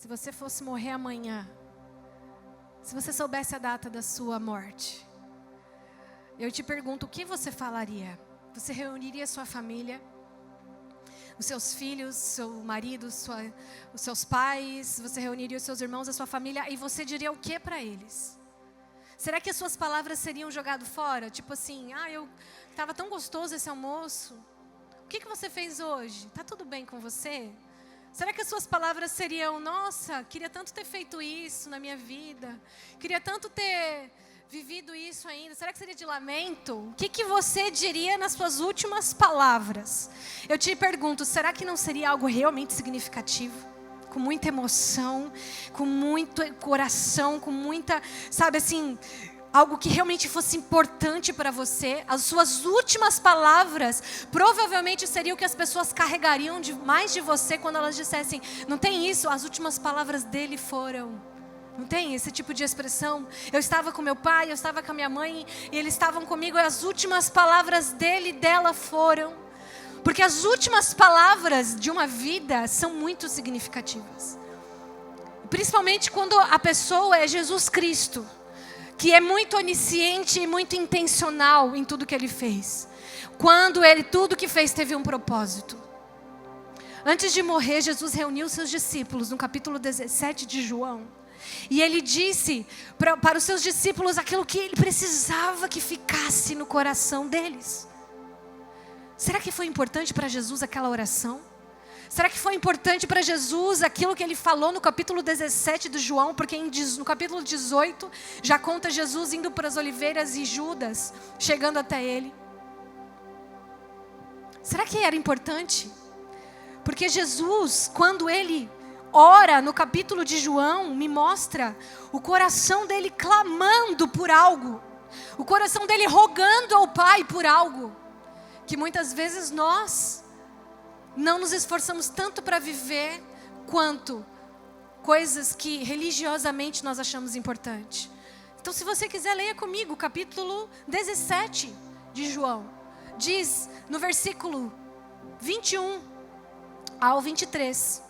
se você fosse morrer amanhã, se você soubesse a data da sua morte, eu te pergunto, o que você falaria? Você reuniria sua família, os seus filhos, seu marido, os seus pais, você reuniria os seus irmãos, a sua família, e você diria o que para eles? Será que as suas palavras seriam jogadas fora? Tipo assim, estava tão gostoso esse almoço. O que você fez hoje? Tá tudo bem com você? Será que as suas palavras seriam, nossa, queria tanto ter feito isso na minha vida. Queria tanto ter vivido isso ainda. Será que seria de lamento? O que você diria nas suas últimas palavras? Eu te pergunto, será que não seria algo realmente significativo? Com muita emoção, com muito coração, com muita, sabe assim, algo que realmente fosse importante para você. As suas últimas palavras provavelmente seriam o que as pessoas carregariam mais de você quando elas dissessem, não tem isso? As últimas palavras dele foram. Não tem esse tipo de expressão? Eu estava com meu pai, eu estava com a minha mãe, e eles estavam comigo, e as últimas palavras dele e dela foram. Porque as últimas palavras de uma vida são muito significativas. Principalmente quando a pessoa é Jesus Cristo, que é muito onisciente e muito intencional em tudo que ele fez. Quando tudo que fez teve um propósito. Antes de morrer, Jesus reuniu seus discípulos no capítulo 17 de João. E ele disse para os seus discípulos aquilo que ele precisava que ficasse no coração deles. Será que foi importante para Jesus aquela oração? Será que foi importante para Jesus aquilo que ele falou no capítulo 17 de João? Porque no capítulo 18 já conta Jesus indo para as oliveiras e Judas chegando até ele. Será que era importante? Porque Jesus, quando ele ora no capítulo de João, me mostra o coração dele clamando por algo. O coração dele rogando ao Pai por algo. Que muitas vezes nós não nos esforçamos tanto para viver quanto coisas que religiosamente nós achamos importante. Então, se você quiser, leia comigo o capítulo 17 de João. Diz no versículo 21 ao 23.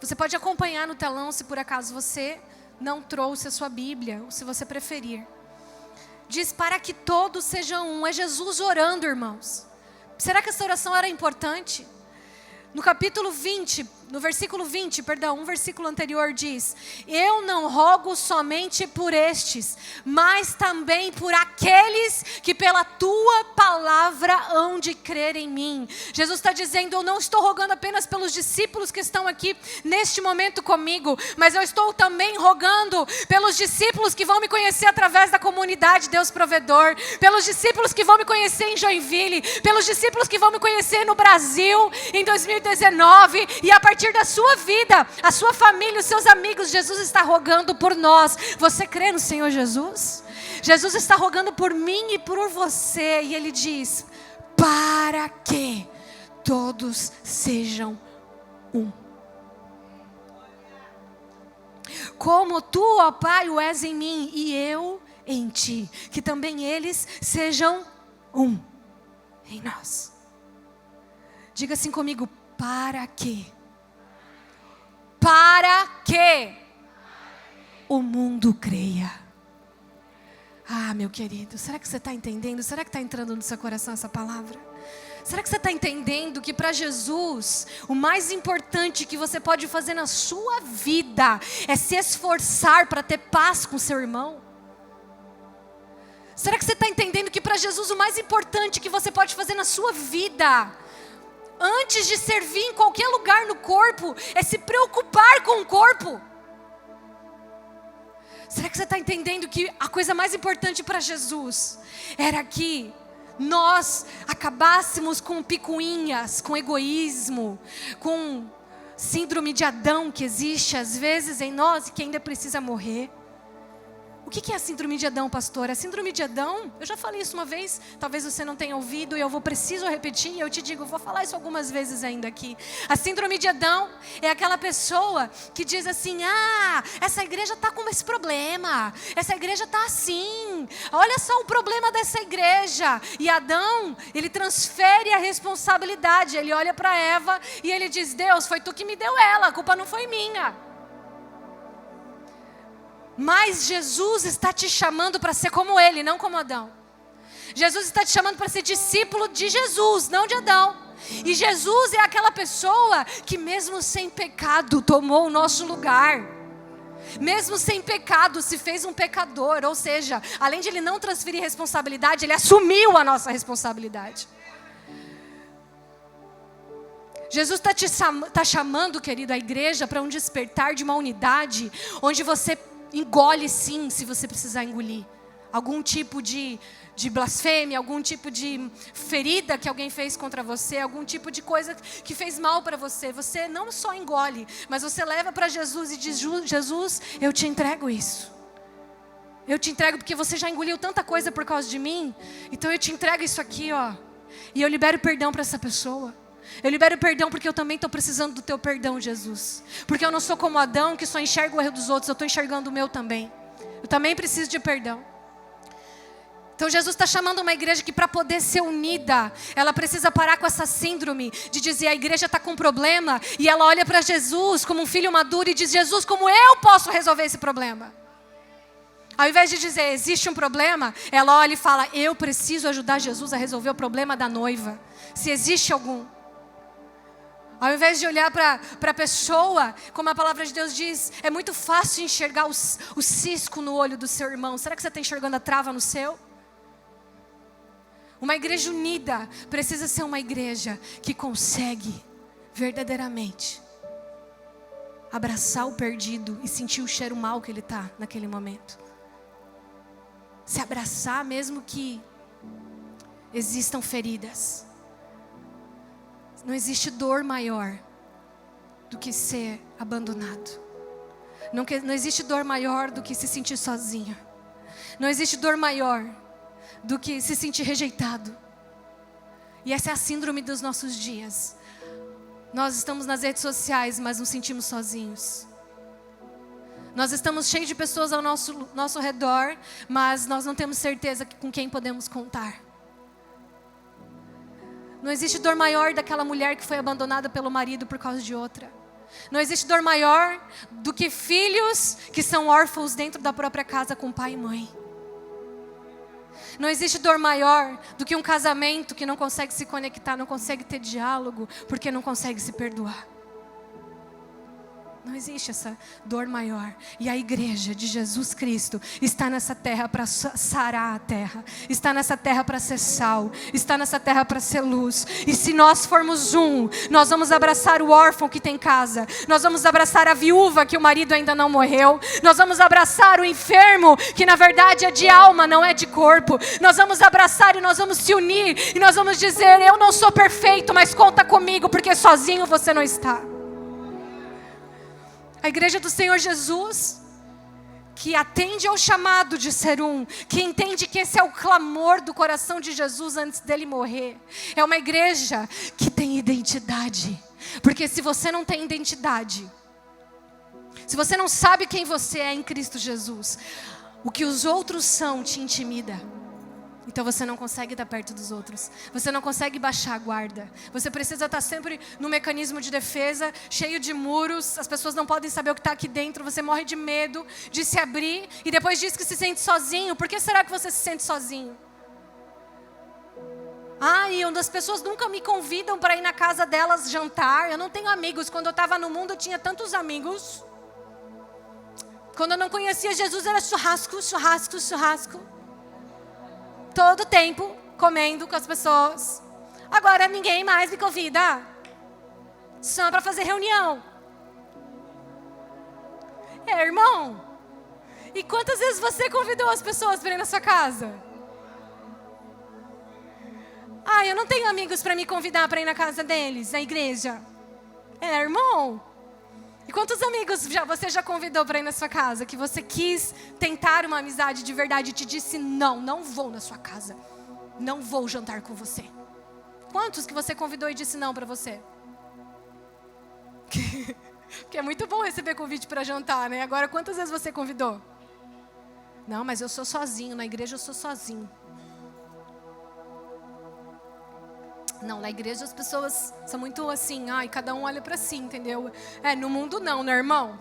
Você pode acompanhar no telão se por acaso você não trouxe a sua Bíblia, ou se você preferir. Diz, para que todos sejam um. É Jesus orando, irmãos. Será que essa oração era importante? No capítulo 20, no versículo 20, um versículo anterior diz, eu não rogo somente por estes, mas também por aqueles que pela tua palavra hão de crer em mim. Jesus está dizendo, eu não estou rogando apenas pelos discípulos que estão aqui neste momento comigo, mas eu estou também rogando pelos discípulos que vão me conhecer através da comunidade Deus Provedor, pelos discípulos que vão me conhecer em Joinville, pelos discípulos que vão me conhecer no Brasil em 2019, e a partir da sua vida, a sua família, os seus amigos, Jesus está rogando por nós. Você crê no Senhor Jesus? Jesus está rogando por mim e por você, e Ele diz, para que todos sejam um. Como tu, ó Pai, o és em mim e eu em ti, que também eles sejam um em nós. Diga assim comigo, para que o mundo creia. Ah, meu querido, será que você está entendendo? Será que está entrando no seu coração essa palavra? Será que você está entendendo que para Jesus, o mais importante que você pode fazer na sua vida é se esforçar para ter paz com seu irmão? Será que você está entendendo que para Jesus o mais importante que você pode fazer na sua vida, antes de servir em qualquer lugar no corpo, é se preocupar com o corpo? Será que você está entendendo que a coisa mais importante para Jesus era que nós acabássemos com picuinhas, com egoísmo, com síndrome de Adão que existe às vezes em nós e que ainda precisa morrer? O que é a síndrome de Adão, pastor? A síndrome de Adão, eu já falei isso uma vez, talvez você não tenha ouvido e eu preciso repetir, e eu te digo, vou falar isso algumas vezes ainda aqui. A síndrome de Adão é aquela pessoa que diz assim, essa igreja está com esse problema, essa igreja está assim, olha só o problema dessa igreja. E Adão, ele transfere a responsabilidade, ele olha para Eva e ele diz, Deus, foi tu que me deu ela, a culpa não foi minha. Mas Jesus está te chamando para ser como Ele, não como Adão. Jesus está te chamando para ser discípulo de Jesus, não de Adão. E Jesus é aquela pessoa que mesmo sem pecado tomou o nosso lugar. Mesmo sem pecado se fez um pecador. Ou seja, além de Ele não transferir responsabilidade, Ele assumiu a nossa responsabilidade. Jesus está chamando, querido, a igreja para um despertar de uma unidade, onde você engole sim, se você precisar engolir. Algum tipo de blasfêmia, algum tipo de ferida que alguém fez contra você, algum tipo de coisa que fez mal para você. Você não só engole, mas você leva para Jesus e diz: Jesus, eu te entrego isso. Eu te entrego porque você já engoliu tanta coisa por causa de mim. Então eu te entrego isso aqui, ó. E eu libero perdão para essa pessoa. Eu libero perdão porque eu também estou precisando do teu perdão, Jesus. Porque eu não sou como Adão que só enxerga o erro dos outros, eu estou enxergando o meu também. Eu também preciso de perdão. Então Jesus está chamando uma igreja que para poder ser unida, ela precisa parar com essa síndrome de dizer a igreja está com problema e ela olha para Jesus como um filho maduro e diz: Jesus, como eu posso resolver esse problema? Ao invés de dizer existe um problema, ela olha e fala: eu preciso ajudar Jesus a resolver o problema da noiva, se existe algum. Ao invés de olhar para a pessoa, como a palavra de Deus diz, é muito fácil enxergar o cisco no olho do seu irmão. Será que você está enxergando a trava no seu? Uma igreja unida precisa ser uma igreja que consegue verdadeiramente abraçar o perdido e sentir o cheiro mau que ele está naquele momento. Se abraçar mesmo que existam feridas. Não existe dor maior do que ser abandonado. Não existe dor maior do que se sentir sozinho. Não existe dor maior do que se sentir rejeitado. E essa é a síndrome dos nossos dias. Nós estamos nas redes sociais, mas nos sentimos sozinhos. Nós estamos cheios de pessoas ao nosso redor, mas nós não temos certeza com quem podemos contar. Não existe dor maior daquela mulher que foi abandonada pelo marido por causa de outra. Não existe dor maior do que filhos que são órfãos dentro da própria casa com pai e mãe. Não existe dor maior do que um casamento que não consegue se conectar, não consegue ter diálogo, porque não consegue se perdoar. Não existe essa dor maior. E a igreja de Jesus Cristo está nessa terra para sarar a terra. Está nessa terra para ser sal. Está nessa terra para ser luz. E se nós formos um, nós vamos abraçar o órfão que tem casa. Nós vamos abraçar a viúva que o marido ainda não morreu. Nós vamos abraçar o enfermo que na verdade é de alma, não é de corpo. Nós vamos abraçar e nós vamos se unir. E nós vamos dizer: eu não sou perfeito, mas conta comigo, porque sozinho você não está. A igreja do Senhor Jesus, que atende ao chamado de ser um, que entende que esse é o clamor do coração de Jesus antes dele morrer. É uma igreja que tem identidade. Porque se você não tem identidade, se você não sabe quem você é em Cristo Jesus, o que os outros são te intimida. Então você não consegue estar perto dos outros. Você não consegue baixar a guarda. Você precisa estar sempre no mecanismo de defesa, cheio de muros. As pessoas não podem saber o que está aqui dentro. Você morre de medo de se abrir. E depois diz que se sente sozinho. Por que será que você se sente sozinho? E as pessoas nunca me convidam para ir na casa delas jantar. Eu não tenho amigos. Quando eu estava no mundo eu tinha tantos amigos. Quando eu não conhecia Jesus era churrasco, churrasco, churrasco. Todo tempo, comendo com as pessoas. Agora ninguém mais me convida. Só para fazer reunião. Irmão. E quantas vezes você convidou as pessoas para ir na sua casa? Eu não tenho amigos para me convidar para ir na casa deles, na igreja. Irmão. E quantos amigos você já convidou para ir na sua casa? Que você quis tentar uma amizade de verdade e te disse: não vou na sua casa. Não vou jantar com você. Quantos que você convidou e disse não para você? Porque é muito bom receber convite para jantar, né? Agora, quantas vezes você convidou? Não, mas eu sou sozinho. Na igreja eu sou sozinho. Não, na igreja as pessoas são muito assim, cada um olha para si, entendeu? No mundo não, né, irmão?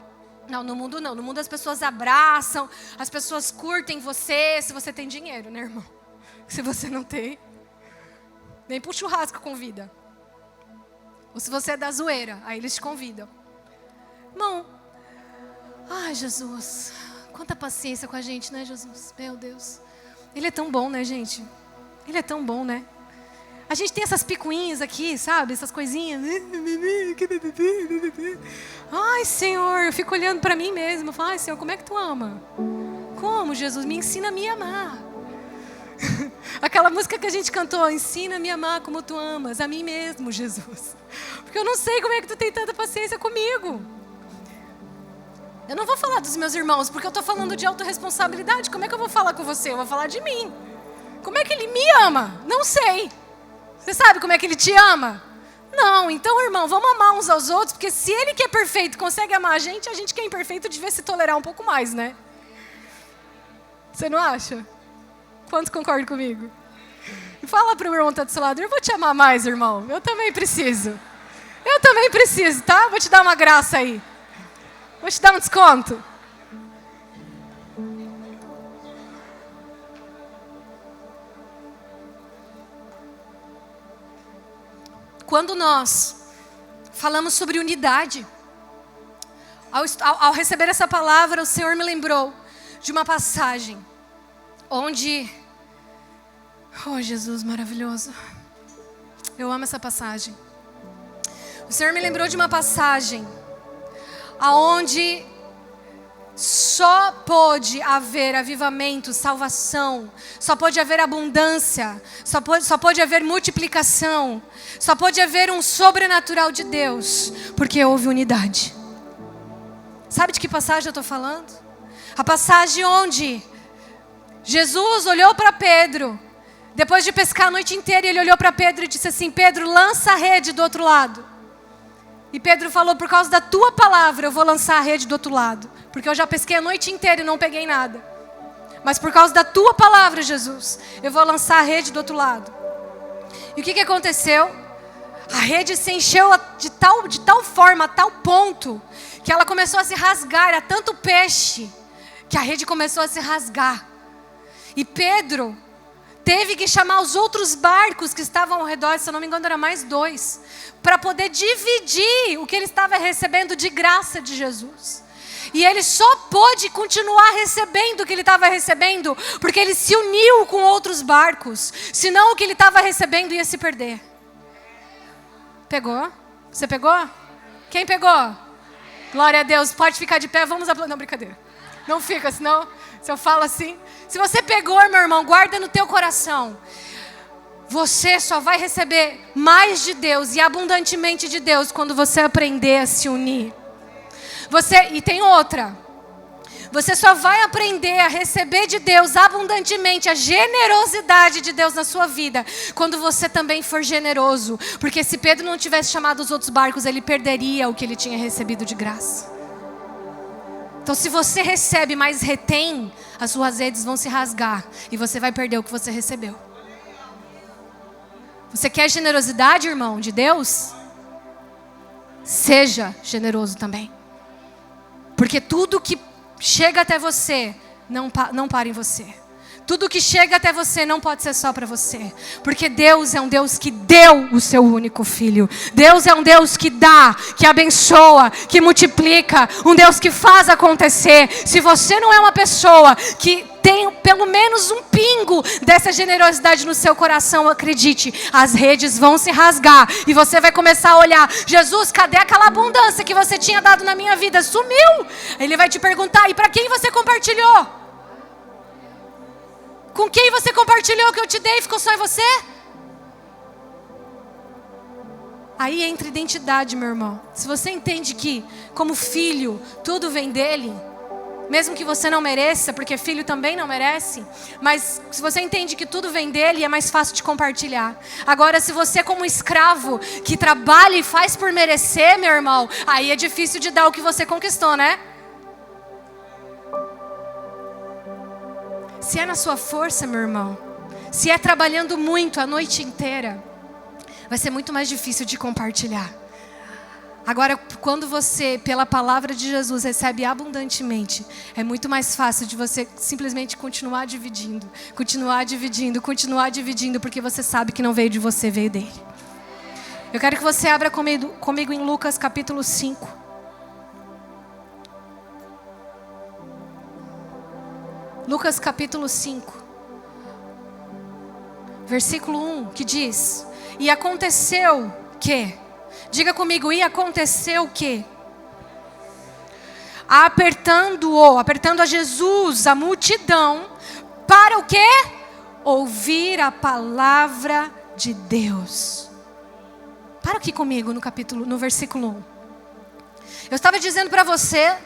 Não, no mundo não. No mundo as pessoas abraçam, as pessoas curtem você, se você tem dinheiro, né, irmão? Se você não tem, nem pro churrasco convida. Ou se você é da zoeira, aí eles te convidam. Irmão, ai, Jesus, quanta paciência com a gente, né, Jesus? Meu Deus. Ele é tão bom, né, gente? Ele é tão bom, né? A gente tem essas picuinhas aqui, sabe? Essas coisinhas. Ai, Senhor, eu fico olhando para mim mesmo. Eu falo, ai, Senhor, como é que tu ama? Como, Jesus? Me ensina a me amar. Aquela música que a gente cantou, ensina-me a amar como tu amas, a mim mesmo, Jesus. Porque eu não sei como é que tu tem tanta paciência comigo. Eu não vou falar dos meus irmãos, porque eu estou falando de autorresponsabilidade. Como é que eu vou falar com você? Eu vou falar de mim. Como é que ele me ama? Não sei. Você sabe como é que ele te ama? Não, então, irmão, vamos amar uns aos outros, porque se ele que é perfeito consegue amar a gente que é imperfeito devia se tolerar um pouco mais, né? Você não acha? Quantos concordam comigo? E fala para o irmão que está do seu lado, eu vou te amar mais, irmão. Eu também preciso. Eu também preciso, tá? Vou te dar uma graça aí. Vou te dar um desconto. Quando nós falamos sobre unidade, ao receber essa palavra, o Senhor me lembrou de uma passagem onde... Oh, Jesus maravilhoso. Eu amo essa passagem. O Senhor me lembrou de uma passagem aonde só pode haver avivamento, salvação, só pode haver abundância, só pode haver multiplicação, só pode haver um sobrenatural de Deus, porque houve unidade. Sabe de que passagem eu estou falando? A passagem onde Jesus olhou para Pedro, depois de pescar a noite inteira, ele olhou para Pedro e disse assim, Pedro, lança a rede do outro lado. E Pedro falou, por causa da tua palavra, eu vou lançar a rede do outro lado. Porque eu já pesquei a noite inteira e não peguei nada. Mas por causa da tua palavra, Jesus, eu vou lançar a rede do outro lado. E o que aconteceu? A rede se encheu de tal forma, a tal ponto, que ela começou a se rasgar. Era tanto peixe, que a rede começou a se rasgar. E Pedro teve que chamar os outros barcos que estavam ao redor, se eu não me engano era mais 2, para poder dividir o que ele estava recebendo de graça de Jesus. E ele só pôde continuar recebendo o que ele estava recebendo, porque ele se uniu com outros barcos, senão o que ele estava recebendo ia se perder. Pegou? Você pegou? Quem pegou? Glória a Deus, pode ficar de pé, vamos aplaudir. Não, brincadeira. Não fica, senão, se eu falo assim... Se você pegou, meu irmão, guarda no teu coração. Você só vai receber mais de Deus e abundantemente de Deus quando você aprender a se unir. E tem outra. Você só vai aprender a receber de Deus abundantemente a generosidade de Deus na sua vida quando você também for generoso. Porque se Pedro não tivesse chamado os outros barcos, ele perderia o que ele tinha recebido de graça. Então, se você recebe, mas retém, as suas redes vão se rasgar e você vai perder o que você recebeu. Você quer generosidade, irmão, de Deus? Seja generoso também. Porque tudo que chega até você, não para em você. Tudo que chega até você não pode ser só para você. Porque Deus é um Deus que deu o seu único filho. Deus é um Deus que dá, que abençoa, que multiplica. Um Deus que faz acontecer. Se você não é uma pessoa que tem pelo menos um pingo dessa generosidade no seu coração, acredite, as redes vão se rasgar. E você vai começar a olhar, Jesus, cadê aquela abundância que você tinha dado na minha vida? Sumiu. Ele vai te perguntar, e para quem você compartilhou? Com quem você compartilhou o que eu te dei e ficou só em você? Aí entra identidade, meu irmão. Se você entende que, como filho, tudo vem dele, mesmo que você não mereça, porque filho também não merece, mas se você entende que tudo vem dele, é mais fácil de compartilhar. Agora, se você como escravo, que trabalha e faz por merecer, meu irmão, aí é difícil de dar o que você conquistou, né? Se é na sua força, meu irmão, se é trabalhando muito a noite inteira, vai ser muito mais difícil de compartilhar. Agora, quando você, pela palavra de Jesus, recebe abundantemente, é muito mais fácil de você simplesmente continuar dividindo, porque você sabe que não veio de você, veio dele. Eu quero que você abra comigo em Lucas capítulo 5. Lucas capítulo 5. Versículo 1, que diz: E aconteceu que... Diga comigo, e aconteceu o quê? Apertando a Jesus, a multidão, para o quê? Ouvir a palavra de Deus. Para aqui comigo no versículo 1. Eu estava dizendo para você,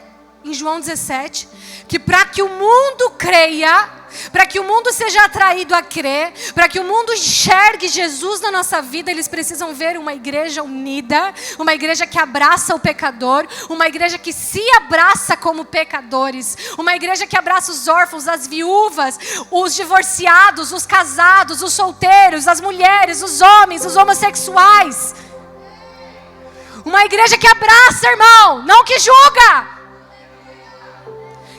em João 17, que para que o mundo creia, para que o mundo seja atraído a crer, para que o mundo enxergue Jesus na nossa vida, eles precisam ver uma igreja unida, uma igreja que abraça o pecador, uma igreja que se abraça como pecadores, uma igreja que abraça os órfãos, as viúvas, os divorciados, os casados, os solteiros, as mulheres, os homens, os homossexuais. Uma igreja que abraça, irmão, não que julga.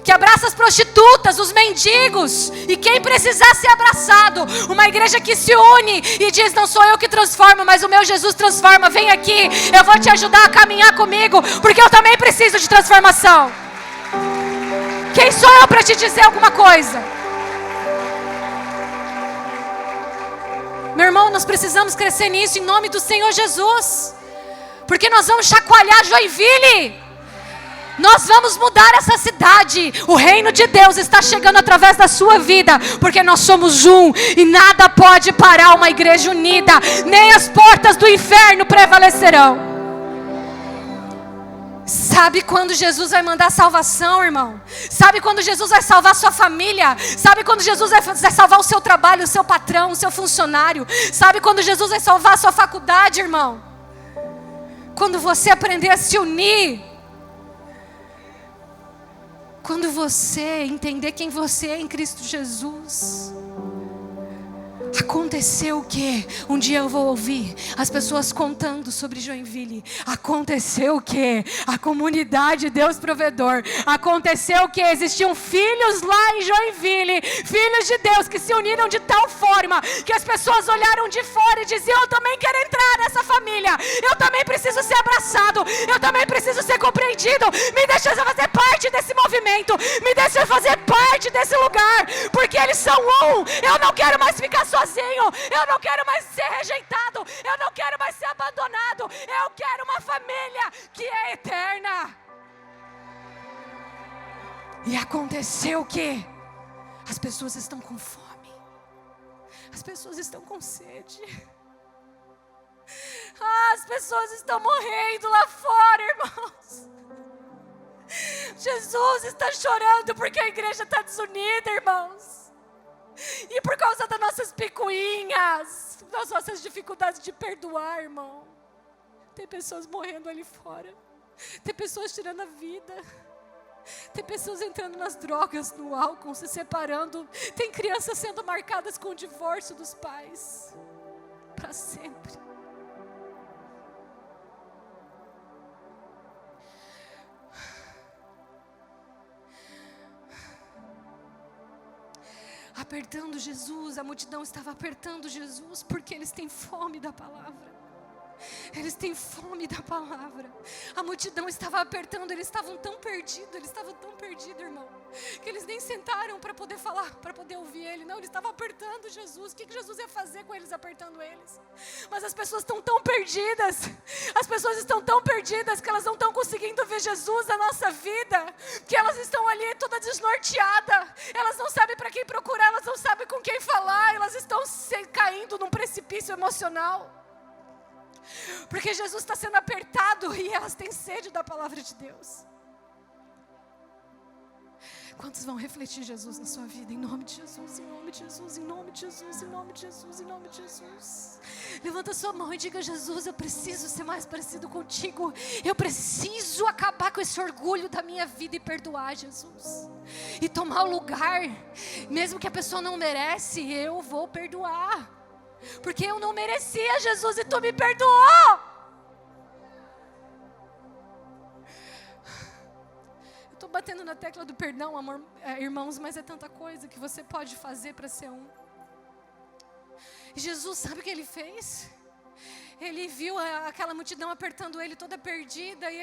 Que abraça as prostitutas, os mendigos e quem precisar ser abraçado. Uma igreja que se une e diz: não sou eu que transformo, mas o meu Jesus transforma. Vem aqui, eu vou te ajudar a caminhar comigo, porque eu também preciso de transformação. Quem sou eu para te dizer alguma coisa? Meu irmão, nós precisamos crescer nisso em nome do Senhor Jesus, porque nós vamos chacoalhar Joinville. Nós vamos mudar essa cidade. O reino de Deus está chegando através da sua vida, porque nós somos um e nada pode parar uma igreja unida, nem as portas do inferno prevalecerão. Sabe quando Jesus vai mandar salvação, irmão? Sabe quando Jesus vai salvar sua família? Sabe quando Jesus vai salvar o seu trabalho, o seu patrão, o seu funcionário? Sabe quando Jesus vai salvar a sua faculdade, irmão? Quando você aprender a se unir. Quando você entender quem você é em Cristo Jesus. Aconteceu o quê? Um dia eu vou ouvir as pessoas contando sobre Joinville. Aconteceu o quê? A comunidade Deus Provedor. Aconteceu o quê? Existiam filhos lá em Joinville, filhos de Deus que se uniram de tal forma que as pessoas olharam de fora e diziam: eu também quero entrar nessa família, eu também preciso ser abraçado, eu também preciso ser compreendido. Me deixa fazer parte desse movimento, me deixa fazer parte desse lugar, porque eles são um. Eu não quero mais ficar sozinho, eu não quero mais ser rejeitado, eu não quero mais ser abandonado, eu quero uma família que é eterna. E aconteceu o quê? As pessoas estão com fome, as pessoas estão com sede, as pessoas estão morrendo lá fora, irmãos. Jesus está chorando porque a igreja está desunida, irmãos. E por causa das nossas picuinhas, das nossas dificuldades de perdoar, irmão. Tem pessoas morrendo ali fora. Tem pessoas tirando a vida. Tem pessoas entrando nas drogas, no álcool, se separando. Tem crianças sendo marcadas com o divórcio dos pais. Para sempre. Apertando Jesus, a multidão estava apertando Jesus, porque eles têm fome da palavra. Eles têm fome da palavra. A multidão estava apertando, eles estavam tão perdidos, irmão, que eles nem sentaram para poder falar, para poder ouvir ele. Não, eles estavam apertando Jesus. O que Jesus ia fazer com eles apertando eles? Mas as pessoas estão tão perdidas, as pessoas estão tão perdidas que elas não estão conseguindo ver Jesus na nossa vida, que elas estão ali toda desnorteada, elas não sabem para quem procurar, elas não sabem com quem falar, elas estão caindo num precipício emocional. Porque Jesus está sendo apertado e elas têm sede da palavra de Deus. Quantos vão refletir Jesus na sua vida? Em nome de Jesus, em nome de Jesus, em nome de Jesus, em nome de Jesus, em nome de Jesus. Levanta sua mão e diga: Jesus, eu preciso ser mais parecido contigo. Eu preciso acabar com esse orgulho da minha vida e perdoar, Jesus. E tomar o lugar, mesmo que a pessoa não merece, eu vou perdoar. Porque eu não merecia, Jesus, e tu me perdoou. estou batendo na tecla do perdão, amor, irmãos, mas é tanta coisa que você pode fazer para ser um. E Jesus, sabe o que Ele fez? Ele viu aquela multidão apertando ele toda perdida, e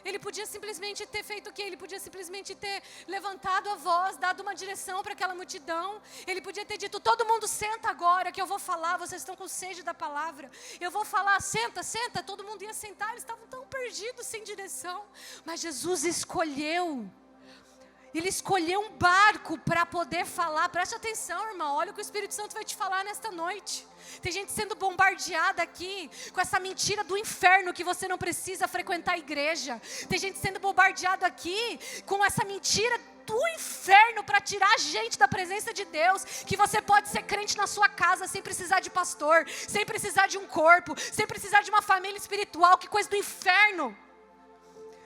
ele podia simplesmente ter feito o quê? Ele podia simplesmente ter levantado a voz, dado uma direção para aquela multidão. Ele podia ter dito: todo mundo senta agora que eu vou falar, vocês estão com sede da palavra, eu vou falar, senta, senta. Todo mundo ia sentar, eles estavam tão perdidos, sem direção. Mas Jesus escolheu. Ele escolheu um barco para poder falar. Preste atenção, irmão, olha o que o Espírito Santo vai te falar nesta noite. Tem gente sendo bombardeada aqui com essa mentira do inferno que você não precisa frequentar a igreja. Tem gente sendo bombardeada aqui com essa mentira do inferno para tirar a gente da presença de Deus, que você pode ser crente na sua casa sem precisar de pastor, sem precisar de um corpo, sem precisar de uma família espiritual. Que coisa do inferno.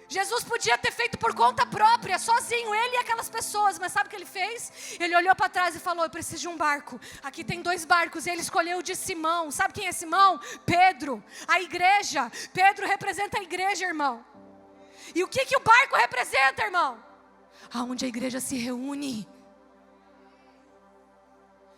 Jesus podia ter feito por conta própria, sozinho, ele e aquelas pessoas, mas sabe o que Ele fez? Ele olhou para trás e falou: eu preciso de um barco. Aqui tem 2 barcos, e Ele escolheu o de Simão. Sabe quem é Simão? Pedro, a igreja. Pedro representa a igreja, irmão. E o que o barco representa, irmão? Aonde a igreja se reúne.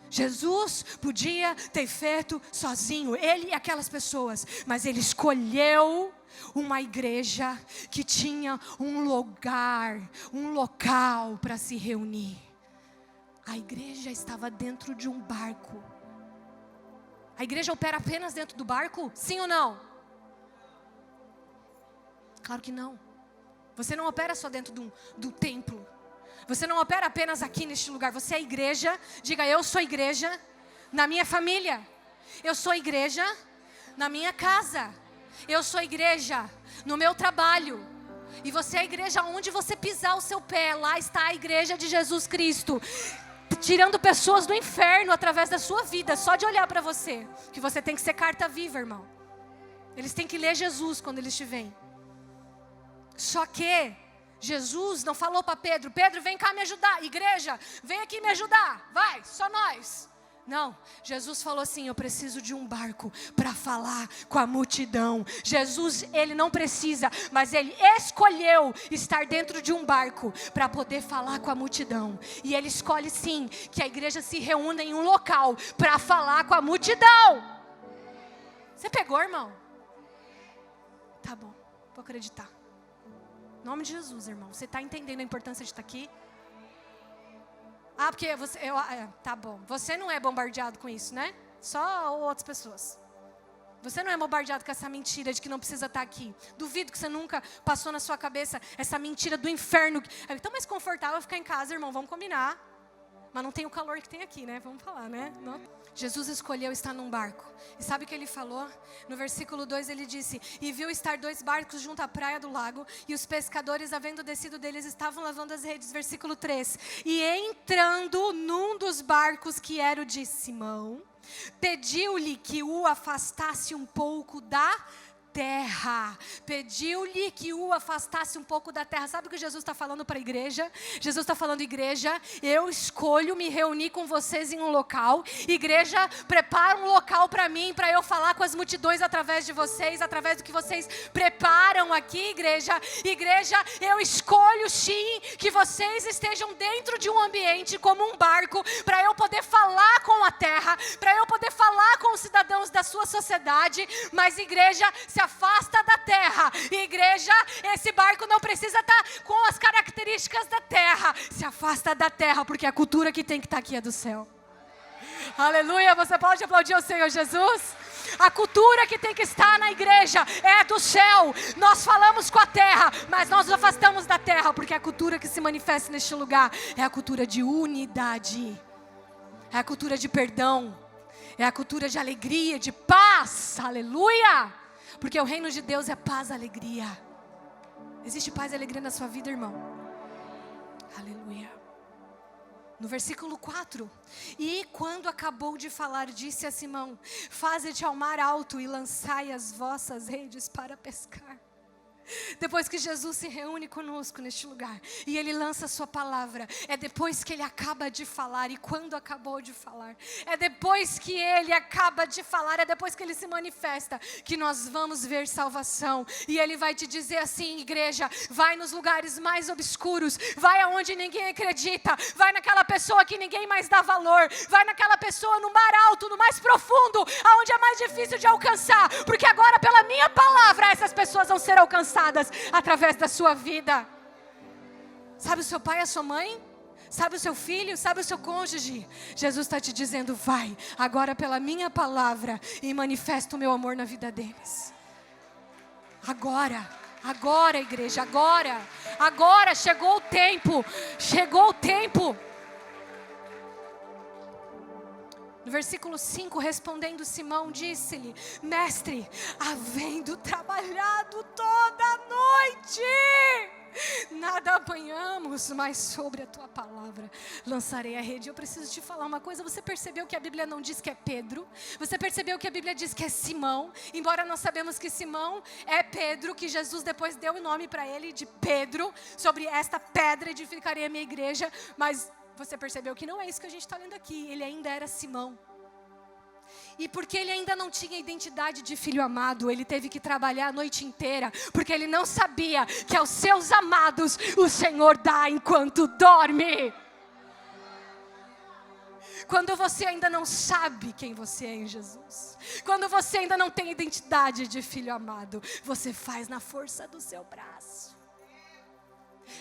Jesus podia ter feito sozinho, ele e aquelas pessoas, mas Ele escolheu uma igreja que tinha um lugar, um local para se reunir. A igreja estava dentro de um barco. A igreja opera apenas dentro do barco? Sim ou não? Claro que não. Você não opera só dentro do templo. Você não opera apenas aqui neste lugar. Você é igreja. Diga: eu sou igreja na minha família. Eu sou igreja na minha casa. Eu sou igreja no meu trabalho. E você é igreja onde você pisar o seu pé. Lá está a igreja de Jesus Cristo, tirando pessoas do inferno através da sua vida. Só de olhar para você. Que você tem que ser carta viva, irmão. Eles têm que ler Jesus quando eles te veem. Só que Jesus não falou para Pedro: Pedro, vem cá me ajudar. Igreja, vem aqui me ajudar. Vai, só nós. Não, Jesus falou assim: eu preciso de um barco para falar com a multidão. Jesus, Ele não precisa, mas Ele escolheu estar dentro de um barco para poder falar com a multidão. E Ele escolhe sim que a igreja se reúna em um local para falar com a multidão. Você pegou, irmão? Tá bom, vou acreditar. Em nome de Jesus, irmão. Você está entendendo a importância de estar aqui? Porque você... tá bom. Você não é bombardeado com isso, né? Só outras pessoas. Você não é bombardeado com essa mentira de que não precisa estar aqui. Duvido que você nunca passou na sua cabeça essa mentira do inferno. É tão mais confortável ficar em casa, irmão. Vamos combinar. Mas não tem o calor que tem aqui, né? Vamos falar, né? Não. Jesus escolheu estar num barco. E sabe o que Ele falou? No versículo 2 Ele disse: e viu estar 2 barcos junto à praia do lago, e os pescadores, havendo descido deles, estavam lavando as redes. Versículo 3: e entrando num dos barcos, que era o de Simão, pediu-lhe que o afastasse um pouco da terra. Pediu-lhe que o afastasse um pouco da terra. Sabe o que Jesus está falando para a igreja? Jesus está falando: igreja, eu escolho me reunir com vocês em um local. Igreja, prepara um local para mim, para eu falar com as multidões através de vocês, através do que vocês preparam aqui, igreja. Igreja, eu escolho sim que vocês estejam dentro de um ambiente como um barco, para eu poder falar com a terra, para eu poder falar com os cidadãos da sua sociedade. Mas igreja, se afasta da terra. Igreja, esse barco não precisa estar com as características da terra. Se afasta da terra, porque a cultura que tem que estar aqui é do céu. Aleluia, você pode aplaudir o Senhor Jesus? A cultura que tem que estar na igreja é do céu. Nós falamos com a terra, mas nós nos afastamos da terra, porque a cultura que se manifesta neste lugar é a cultura de unidade, é a cultura de perdão, é a cultura de alegria, de paz. Aleluia! Porque o reino de Deus é paz e alegria. Existe paz e alegria na sua vida, irmão? Aleluia. No versículo 4: e quando acabou de falar, disse a Simão: faze-te ao mar alto e lançai as vossas redes para pescar. Depois que Jesus se reúne conosco neste lugar e Ele lança a sua palavra, é depois que Ele acaba de falar. E quando acabou de falar, é depois que Ele acaba de falar, é depois que Ele se manifesta, que nós vamos ver salvação. E Ele vai te dizer assim: igreja, vai nos lugares mais obscuros, vai aonde ninguém acredita, vai naquela pessoa que ninguém mais dá valor, vai naquela pessoa no mar alto, no mais profundo, aonde é mais difícil de alcançar, porque agora pela minha palavra essas pessoas vão ser alcançadas através da sua vida. Sabe o seu pai e a sua mãe? Sabe o seu filho? Sabe o seu cônjuge? Jesus está te dizendo: vai agora pela minha palavra e manifesta o meu amor na vida deles. Agora igreja, agora chegou o tempo. No versículo 5, respondendo Simão, disse-lhe: mestre, havendo trabalhado toda a noite, nada apanhamos, mas sobre a tua palavra lançarei a rede. Eu preciso te falar uma coisa: você percebeu que a Bíblia não diz que é Pedro? Você percebeu que a Bíblia diz que é Simão? Embora nós sabemos que Simão é Pedro, que Jesus depois deu o nome para ele de Pedro, sobre esta pedra edificarei a minha igreja, mas você percebeu que não é isso que a gente está lendo aqui. Ele ainda era Simão. E porque ele ainda não tinha identidade de filho amado, ele teve que trabalhar a noite inteira, porque ele não sabia que aos seus amados o Senhor dá enquanto dorme. Quando você ainda não sabe quem você é em Jesus, quando você ainda não tem identidade de filho amado, você faz na força do seu braço.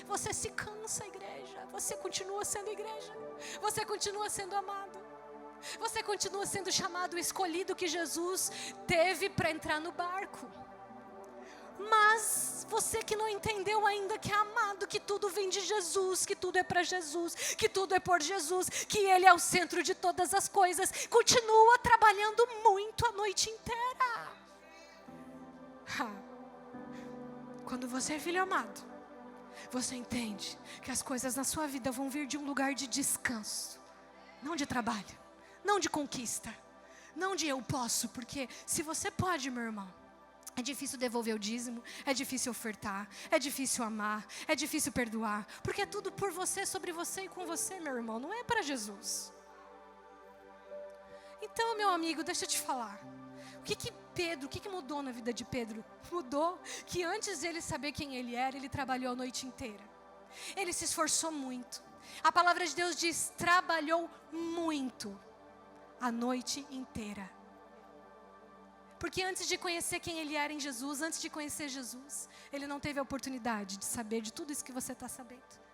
Você se cansa, igreja. Você continua sendo igreja. Você continua sendo amado. Você continua sendo chamado, escolhido que Jesus teve para entrar no barco. Mas você que não entendeu ainda que é amado, que tudo vem de Jesus, que tudo é para Jesus, que tudo é por Jesus, que Ele é o centro de todas as coisas, continua trabalhando muito a noite inteira. Quando você é filho amado, você entende que as coisas na sua vida vão vir de um lugar de descanso, não de trabalho, não de conquista, não de eu posso, porque se você pode, meu irmão, é difícil devolver o dízimo, é difícil ofertar, é difícil amar, é difícil perdoar, porque é tudo por você, sobre você e com você, meu irmão, não é para Jesus. Então, meu amigo, deixa eu te falar. O que mudou na vida de Pedro? Mudou que antes de ele saber quem ele era, ele trabalhou a noite inteira. Ele se esforçou muito. A palavra de Deus diz: trabalhou muito a noite inteira. Porque antes de conhecer quem ele era em Jesus, antes de conhecer Jesus, ele não teve a oportunidade de saber de tudo isso que você está sabendo.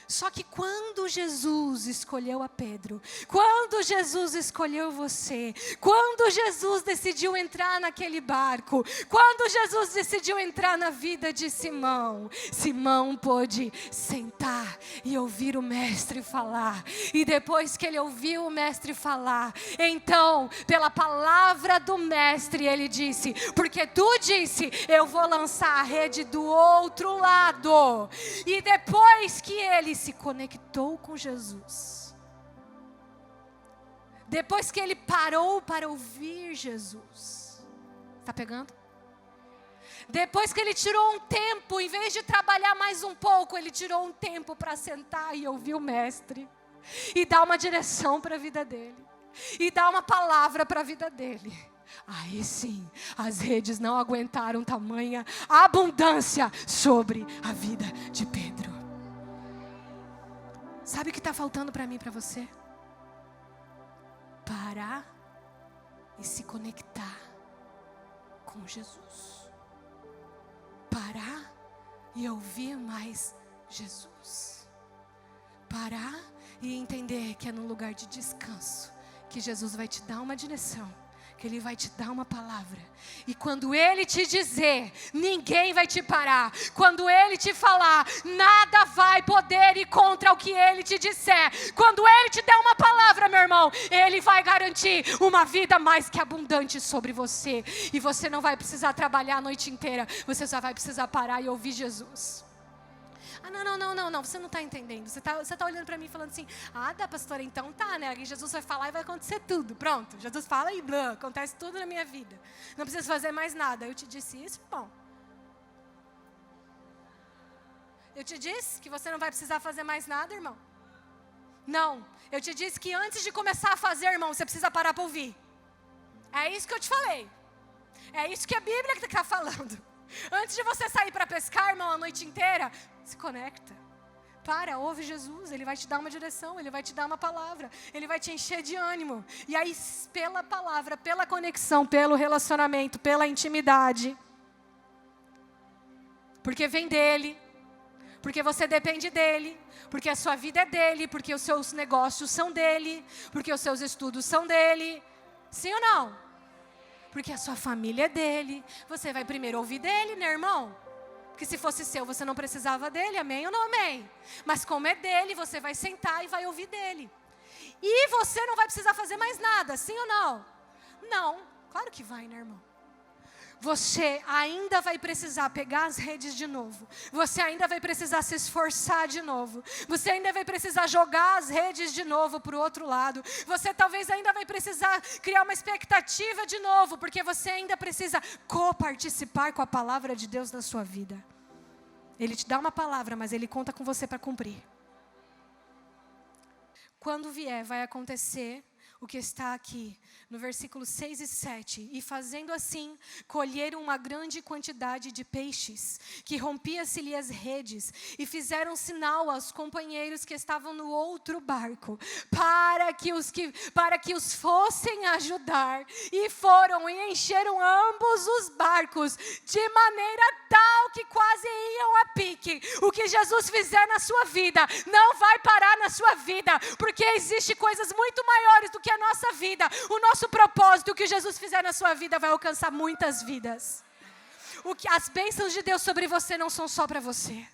Só que quando Jesus escolheu a Pedro, quando Jesus escolheu você, quando Jesus decidiu entrar naquele barco, quando Jesus decidiu entrar na vida de Simão, Simão pôde sentar e ouvir o mestre falar. E depois que ele ouviu o mestre falar, então, pela palavra do mestre, ele disse: porque tu disse, eu vou lançar a rede do outro lado. E depois que ele se conectou com Jesus, depois que ele parou para ouvir Jesus, tá pegando? Depois que ele tirou um tempo, em vez de trabalhar mais um pouco, ele tirou um tempo para sentar e ouvir o mestre, e dar uma direção para a vida dele, e dar uma palavra para a vida dele. Aí sim, as redes não aguentaram tamanha abundância sobre a vida de Pedro. Sabe o que está faltando para mim e para você? Parar e se conectar com Jesus. Parar e ouvir mais Jesus. Parar e entender que é num lugar de descanso que Jesus vai te dar uma direção, que Ele vai te dar uma palavra. E quando Ele te dizer, ninguém vai te parar. Quando Ele te falar, nada vai poder ir contra o que Ele te disser. Quando Ele te der uma palavra, meu irmão, Ele vai garantir uma vida mais que abundante sobre você. E você não vai precisar trabalhar a noite inteira. Você só vai precisar parar e ouvir Jesus. Não, você não está entendendo. Você tá olhando para mim falando assim: ah, dá, pastora, então tá, né? Aí Jesus vai falar e vai acontecer tudo. Pronto, Jesus fala e blá, acontece tudo na minha vida. Não preciso fazer mais nada. Eu te disse isso, bom. Eu te disse que você não vai precisar fazer mais nada, irmão. Não, eu te disse que antes de começar a fazer, irmão, você precisa parar para ouvir. É isso que eu te falei. É isso que a Bíblia está falando. Antes de você sair para pescar, irmão, a noite inteira, se conecta. Para, ouve Jesus, Ele vai te dar uma direção, Ele vai te dar uma palavra, Ele vai te encher de ânimo. E aí, pela palavra, pela conexão, pelo relacionamento, pela intimidade, porque vem dEle, porque você depende dEle, porque a sua vida é dEle, porque os seus negócios são dEle, porque os seus estudos são dEle. Sim ou não? Porque a sua família é dEle. Você vai primeiro ouvir dEle, né, irmão? Porque se fosse seu, você não precisava dele, amém ou não amém? Mas como é dele, você vai sentar e vai ouvir dele. E você não vai precisar fazer mais nada, sim ou não? Não, claro que vai, né, irmão? Você ainda vai precisar pegar as redes de novo. Você ainda vai precisar se esforçar de novo. Você ainda vai precisar jogar as redes de novo para o outro lado. Você talvez ainda vai precisar criar uma expectativa de novo, porque você ainda precisa coparticipar com a palavra de Deus na sua vida. Ele te dá uma palavra, mas Ele conta com você para cumprir. Quando vier, vai acontecer o que está aqui, no versículo 6 e 7. E fazendo assim, colheram uma grande quantidade de peixes, que rompia-se-lhe as redes, e fizeram sinal aos companheiros que estavam no outro barco, para que os fossem ajudar. E foram e encheram ambos os barcos, de maneira tal que quase iam a pique. O que Jesus fizer na sua vida, não vai parar na sua vida, porque existe coisas muito maiores do que a nossa vida. O nosso propósito, o que Jesus fizer na sua vida vai alcançar muitas vidas. As bênçãos de Deus sobre você não são só para você.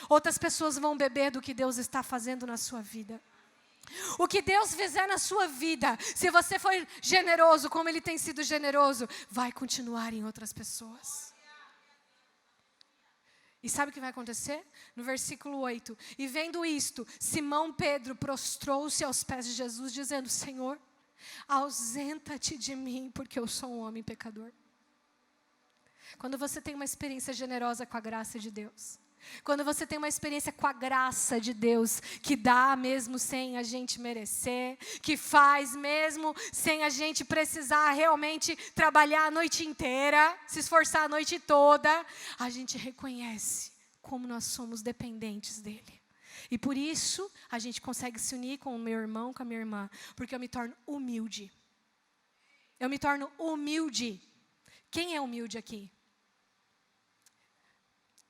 Outras pessoas vão beber do que Deus está fazendo na sua vida. O que Deus fizer na sua vida, se você for generoso como Ele tem sido generoso, vai continuar em outras pessoas. E sabe o que vai acontecer? No versículo 8. E vendo isto, Simão Pedro prostrou-se aos pés de Jesus, dizendo: Senhor, ausenta-te de mim, porque eu sou um homem pecador. Quando você tem uma experiência generosa com a graça de Deus, quando você tem uma experiência com a graça de Deus, que dá mesmo sem a gente merecer, que faz mesmo sem a gente precisar realmente trabalhar a noite inteira, se esforçar a noite toda, a gente reconhece como nós somos dependentes dEle. E por isso a gente consegue se unir com o meu irmão, com a minha irmã, porque eu me torno humilde. Eu me torno humilde. Quem é humilde aqui?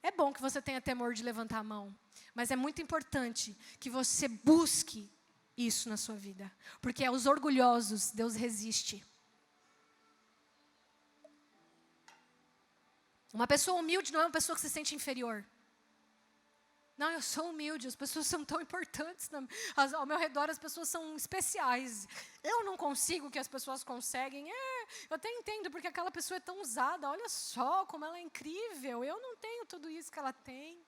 É bom que você tenha temor de levantar a mão, mas é muito importante que você busque isso na sua vida, porque aos orgulhosos Deus resiste. Uma pessoa humilde não é uma pessoa que se sente inferior. Não, eu sou humilde, as pessoas são tão importantes, ao meu redor as pessoas são especiais. Eu não consigo o que as pessoas conseguem. Eu até entendo, porque aquela pessoa é tão usada, olha só como ela é incrível, eu não tenho tudo isso que ela tem.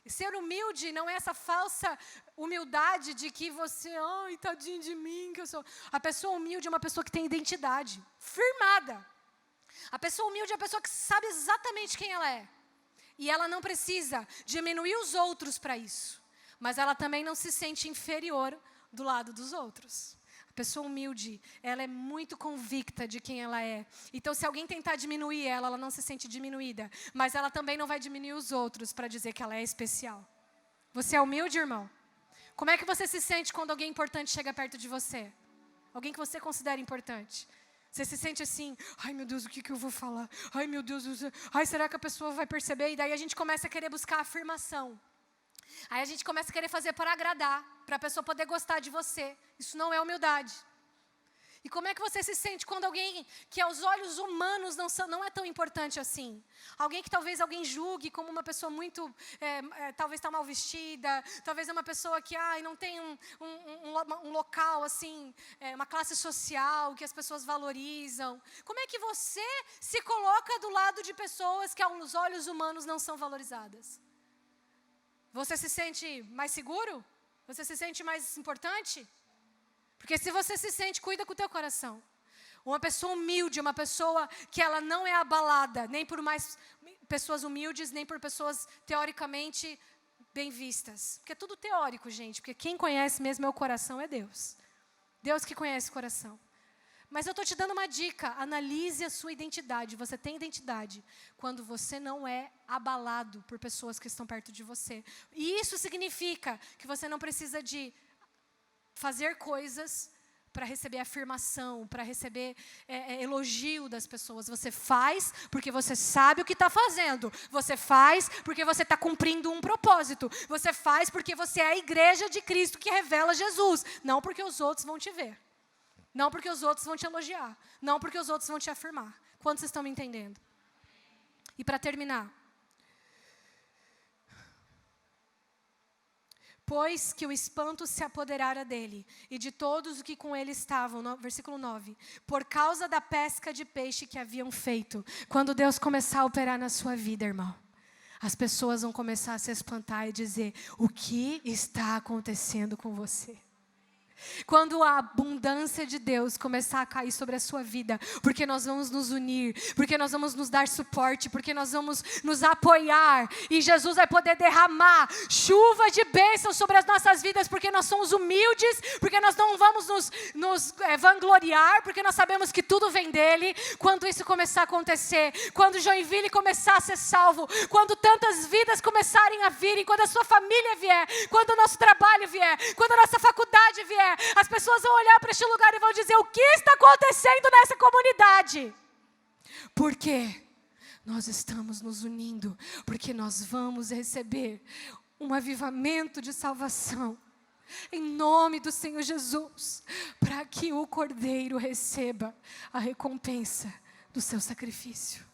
E ser humilde não é essa falsa humildade de que você, ai, tadinho de mim, que eu sou. A pessoa humilde é uma pessoa que tem identidade, firmada. A pessoa humilde é a pessoa que sabe exatamente quem ela é. E ela não precisa diminuir os outros para isso. Mas ela também não se sente inferior do lado dos outros. A pessoa humilde, ela é muito convicta de quem ela é. Então, se alguém tentar diminuir ela, ela não se sente diminuída. Mas ela também não vai diminuir os outros para dizer que ela é especial. Você é humilde, irmão? Como é que você se sente quando alguém importante chega perto de você? Alguém que você considera importante? Você se sente assim, ai meu Deus, o que eu vou falar? Ai meu Deus, ai será que a pessoa vai perceber? E daí a gente começa a querer buscar afirmação. Aí a gente começa a querer fazer para agradar, para a pessoa poder gostar de você. Isso não é humildade. E como é que você se sente quando alguém que aos olhos humanos não é tão importante assim? Alguém que talvez alguém julgue como uma pessoa muito, talvez está mal vestida, talvez é uma pessoa que não tem um local assim, uma classe social que as pessoas valorizam. Como é que você se coloca do lado de pessoas que aos olhos humanos não são valorizadas? Você se sente mais seguro? Você se sente mais importante? Porque se você se sente, cuida com o teu coração. Uma pessoa humilde, uma pessoa que ela não é abalada, nem por mais pessoas humildes, nem por pessoas teoricamente bem vistas. Porque é tudo teórico, gente. Porque quem conhece mesmo é o coração, é Deus. Deus que conhece o coração. Mas eu estou te dando uma dica. Analise a sua identidade. Você tem identidade quando você não é abalado por pessoas que estão perto de você. E isso significa que você não precisa de fazer coisas para receber afirmação, para receber elogio das pessoas. Você faz porque você sabe o que está fazendo. Você faz porque você está cumprindo um propósito. Você faz porque você é a igreja de Cristo que revela Jesus. Não porque os outros vão te ver. Não porque os outros vão te elogiar. Não porque os outros vão te afirmar. Quantos estão me entendendo? E para terminar. Pois que o espanto se apoderara dele e de todos os que com ele estavam, versículo 9, por causa da pesca de peixe que haviam feito. Quando Deus começar a operar na sua vida, irmão, as pessoas vão começar a se espantar e dizer, o que está acontecendo com você? Quando a abundância de Deus começar a cair sobre a sua vida, porque nós vamos nos unir, porque nós vamos nos dar suporte, porque nós vamos nos apoiar, e Jesus vai poder derramar chuva de bênçãos sobre as nossas vidas, porque nós somos humildes, porque nós não vamos nos vangloriar, porque nós sabemos que tudo vem dele. Quando isso começar a acontecer, quando Joinville começar a ser salvo, quando tantas vidas começarem a virem, quando a sua família vier, quando o nosso trabalho vier, quando a nossa faculdade vier, as pessoas vão olhar para este lugar e vão dizer, o que está acontecendo nessa comunidade? Porque nós estamos nos unindo, porque nós vamos receber um avivamento de salvação, em nome do Senhor Jesus, para que o Cordeiro receba a recompensa do seu sacrifício.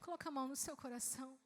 Coloca a mão no seu coração.